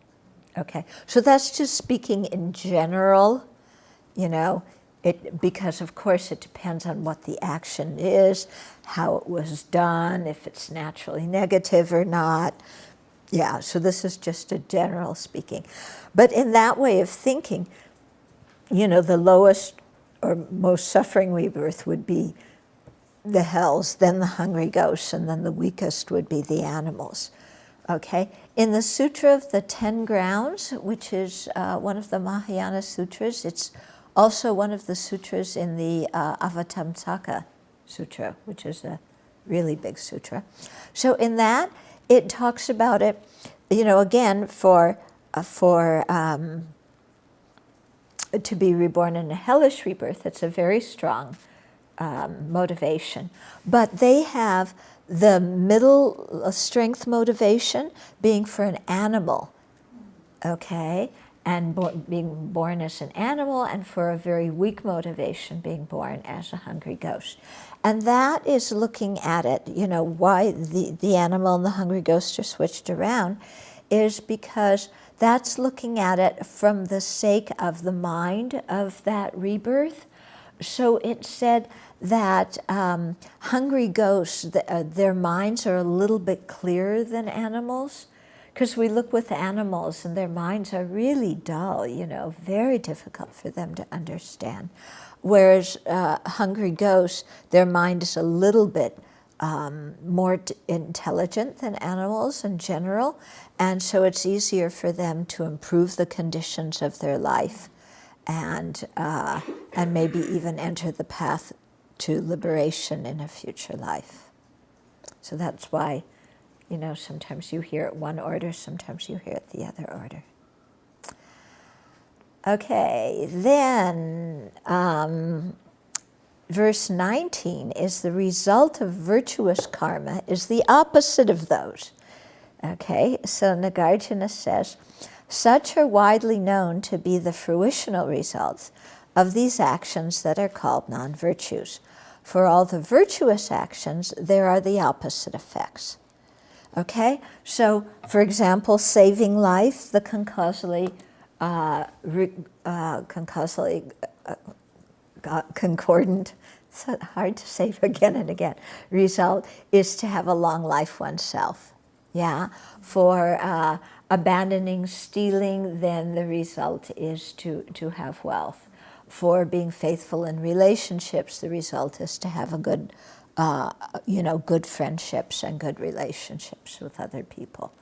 Okay, so that's just speaking in general, because of course it depends on what the action is, how it was done, if it's naturally negative or not. Yeah, so this is just a general speaking. But in that way of thinking, the lowest or most suffering rebirth would be the hells, then the hungry ghosts, and then the weakest would be the animals. Okay? In the Sutra of the 10 Grounds, which is one of the Mahayana sutras, it's also one of the sutras in the Avatamsaka Sutra, which is a really big sutra. So in that, it talks about it, again, for to be reborn in a hellish rebirth. It's a very strong motivation. But they have the middle strength motivation being for an animal, okay? and being born as an animal, and for a very weak motivation, being born as a hungry ghost. And that is looking at it, you know, why the animal and the hungry ghost are switched around is because that's looking at it from the sake of the mind of that rebirth. So it said that hungry ghosts, their minds are a little bit clearer than animals, because we look with animals and their minds are really dull, you know, very difficult for them to understand. Whereas hungry ghosts, their mind is a little bit more intelligent than animals in general, and so it's easier for them to improve the conditions of their life and maybe even enter the path to liberation in a future life. So that's why, you know, sometimes you hear it one order, sometimes you hear it the other order. Okay, then verse 19 is the result of virtuous karma is the opposite of those. Okay, so Nagarjuna says, such are widely known to be the fruitional results of these actions that are called non-virtues. For all the virtuous actions, there are the opposite effects. Okay, so for example, saving life, the concordant, it's hard to say again and again, result is to have a long life oneself. Yeah, for abandoning stealing, then the result is to have wealth. For being faithful in relationships, the result is to have a good, good friendships and good relationships with other people.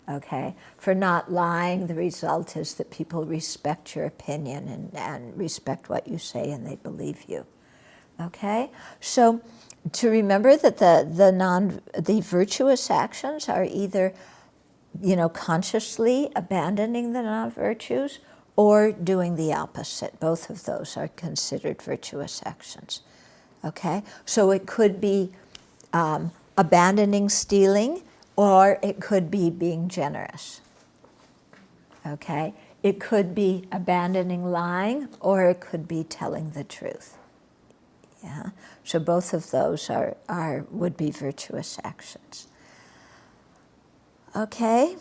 Okay, for not lying, the result is that people respect your opinion and respect what you say and they believe you. Okay, so to remember that the virtuous actions are either, consciously abandoning the non-virtues or doing the opposite. Both of those are considered virtuous actions. Okay, so it could be abandoning stealing, or it could be being generous. Okay, it could be abandoning lying, or it could be telling the truth. Yeah, so both of those would be virtuous actions. Okay,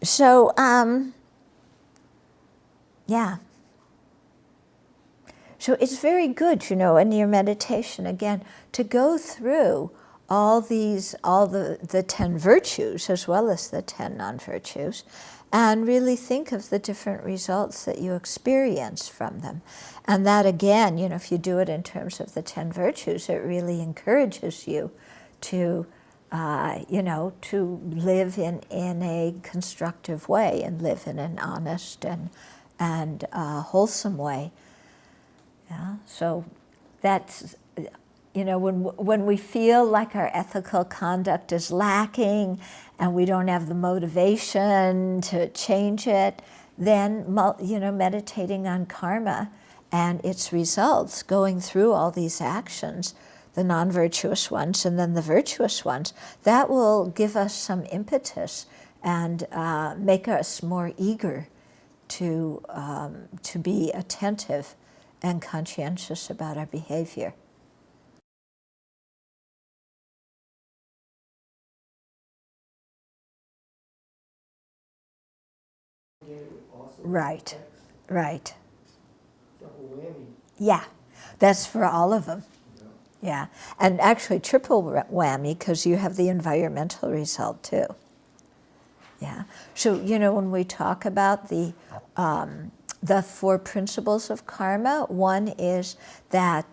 so yeah. So it's very good, in your meditation, again, to go through all the 10 virtues as well as the 10 non-virtues, and really think of the different results that you experience from them. And that, again, if you do it in terms of the 10 virtues, it really encourages you to, to live in a constructive way and live in an honest and wholesome way. Yeah, so that's, when we feel like our ethical conduct is lacking and we don't have the motivation to change it, then, meditating on karma and its results, going through all these actions, the non-virtuous ones and then the virtuous ones, that will give us some impetus and make us more eager to be attentive and conscientious about our behavior. Right, right. Double whammy. Yeah, that's for all of them. Yeah, and actually triple whammy because you have the environmental result too. Yeah, so when we talk about the 4 principles of karma, one is that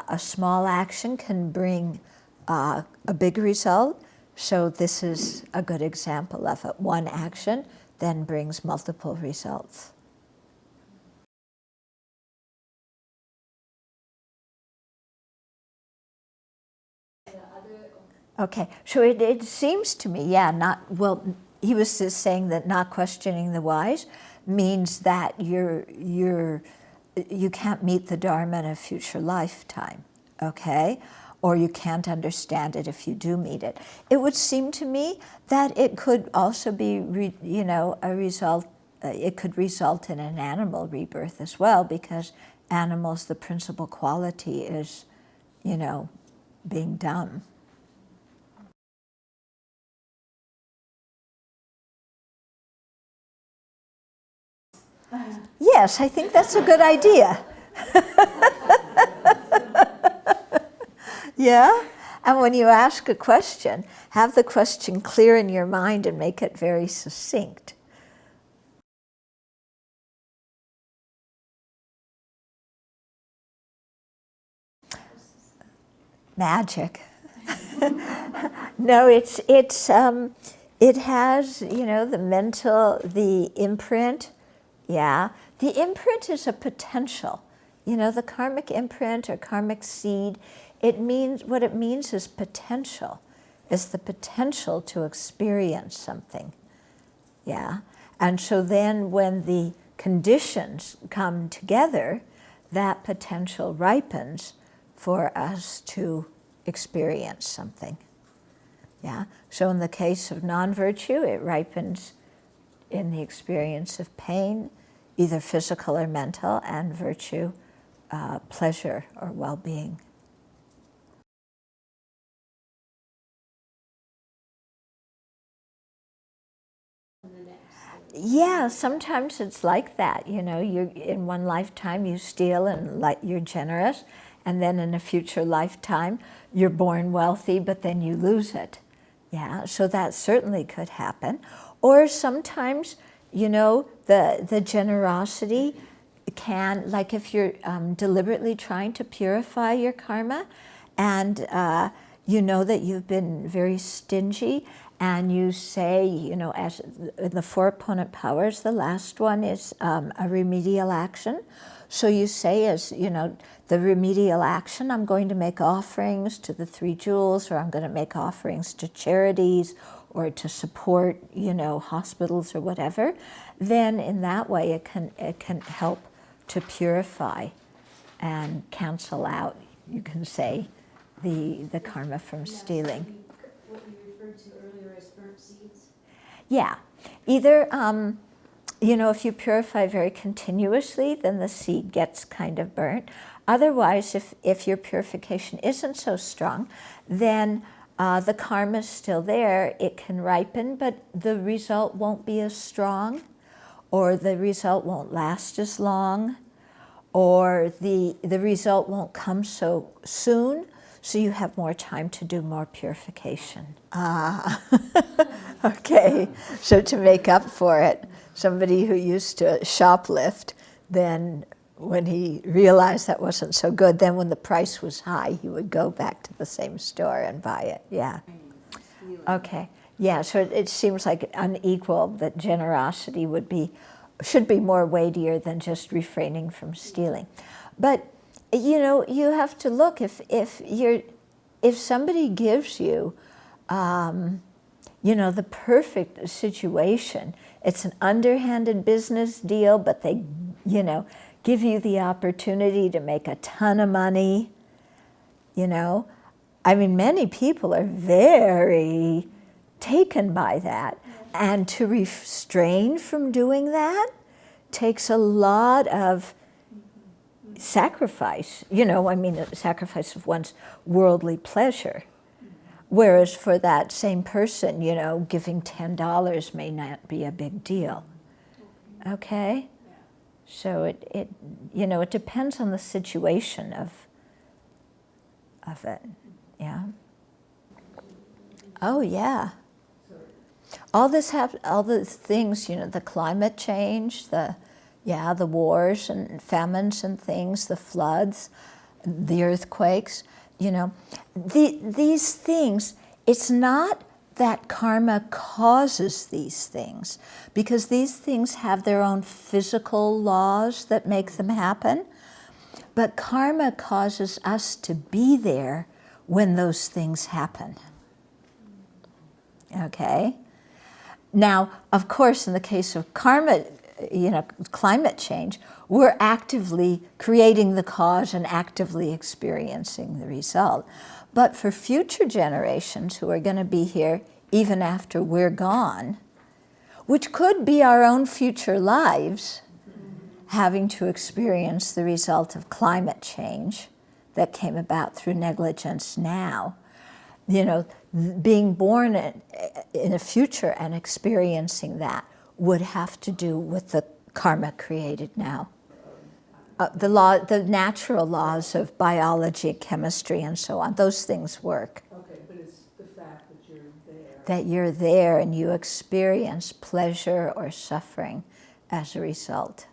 a small action can bring a big result. So this is a good example of it. One action then brings multiple results. Okay, so it seems to me, he was just saying that not questioning the wise means that you can't meet the Dharma in a future lifetime, okay? Or you can't understand it if you do meet it. It would seem to me that it could also be, a result it could result in an animal rebirth as well, because animals, the principal quality is, you know, being dumb. Yes, I think that's a good idea. Yeah? And when you ask a question, have the question clear in your mind and make it very succinct. Magic. No, it has, you know, the mental, the imprint. Yeah, the imprint is a potential. You know, the karmic imprint or karmic seed, what it means is potential. It's the potential to experience something. Yeah, and so then when the conditions come together, that potential ripens for us to experience something. Yeah, so in the case of non-virtue, it ripens in the experience of pain, either physical or mental, and virtue, pleasure or well-being. Yeah, sometimes it's like that. You know, in one lifetime you steal and you're generous, and then in a future lifetime you're born wealthy, but then you lose it. Yeah, so that certainly could happen. Or sometimes, you know, the generosity can, like if you're deliberately trying to purify your karma, and you know that you've been very stingy, and you say, you know, as the four opponent powers, the last one is a remedial action. So you say, as you know, the remedial action, I'm going to make offerings to the 3 jewels, or I'm going to make offerings to charities, or to support, you know, hospitals or whatever. Then in that way it can help to purify and cancel out, you can say, the karma from stealing. What you referred to earlier as burnt seeds? Yeah, either, you know, if you purify very continuously, then the seed gets kind of burnt. Otherwise, if your purification isn't so strong, then the karma is still there. It can ripen, but the result won't be as strong, or the result won't last as long, or the result won't come so soon, so you have more time to do more purification. Ah, okay. So to make up for it, somebody who used to shoplift, then when he realized that wasn't so good, then when the price was high, he would go back to the same store and buy it. Yeah. Okay. Yeah, so it seems like unequal, that generosity should be more weightier than just refraining from stealing. But you know, you have to look, if somebody gives you, you know, the perfect situation, it's an underhanded business deal, but they, you know, give you the opportunity to make a ton of money, you know. I mean, many people are very taken by that. And to restrain from doing that takes a lot of sacrifice, you know, I mean, a sacrifice of one's worldly pleasure. Whereas for that same person, you know, giving $10 may not be a big deal. Okay? So it you know, it depends on the situation of it. Yeah. Oh yeah. All the things, you know, the climate change, the wars and famines and things, the floods, the earthquakes, you know, these things, it's not that karma causes these things, because these things have their own physical laws that make them happen, but karma causes us to be there when those things happen. Okay? Now, of course, in the case of karma, you know, climate change, we're actively creating the cause and actively experiencing the result. But for future generations who are going to be here even after we're gone, which could be our own future lives, having to experience the result of climate change that came about through negligence now. You know, being born in a future and experiencing that would have to do with the karma created now. The natural laws of biology, chemistry, and so on, those things work. Okay, but it's the fact that you're there. That you're there and you experience pleasure or suffering as a result.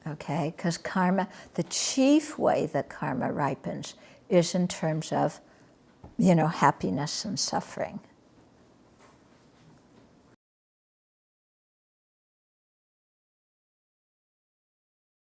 Okay, because karma, the chief way that karma ripens is in terms of, you know, happiness and suffering.